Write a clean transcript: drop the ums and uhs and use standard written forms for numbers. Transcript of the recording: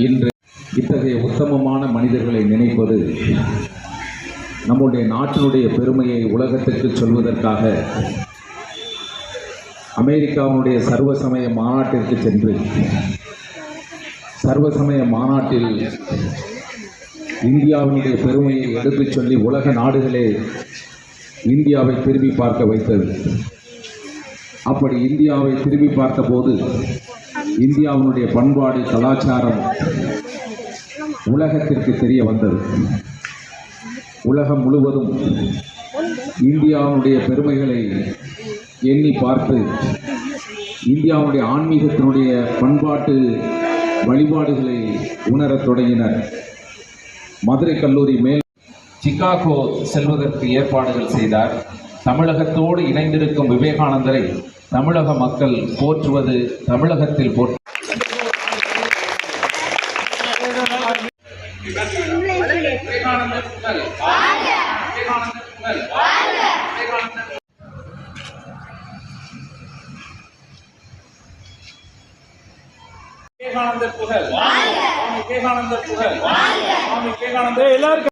இன்று இத்தகைய உத்தமமான மனிதர்களை நினைப்பது நம்முடைய நாட்டினுடைய பெருமையை உலகத்திற்கு சொல்வதற்காக அமெரிக்காவுடைய சர்வசமய மாநாட்டிற்கு சென்று சர்வசமய மாநாட்டில் இந்தியாவினுடைய பெருமையை எடுத்துச் சொல்லி உலக நாடுகளே இந்தியாவை திரும்பி பார்க்க வைத்தது. அப்படி இந்தியாவை திரும்பி பார்த்தபோது இந்தியாவினுடைய பண்பாடு கலாச்சாரம் உலகத்திற்கு தெரிய வந்தது. உலகம் முழுவதும் இந்தியாவுடைய பெருமைகளை எண்ணி பார்த்து இந்தியாவுடைய ஆன்மீகத்தினுடைய பண்பாட்டு வழிபாடுகளை உணரத் தொடங்கினர். மதுரை கல்லூரி மேல் சிகாகோ செல்வதற்கு ஏற்பாடுகள் செய்தார். தமிழகத்தோடு இணைந்திருக்கும் விவேகானந்தரை தமிழக மக்கள் போற்றுவது தமிழகத்தில் போற்று விவேகானந்தர் புகழ், விவேகானந்தர் புகழ், விவேகானந்தர் எல்லாரும்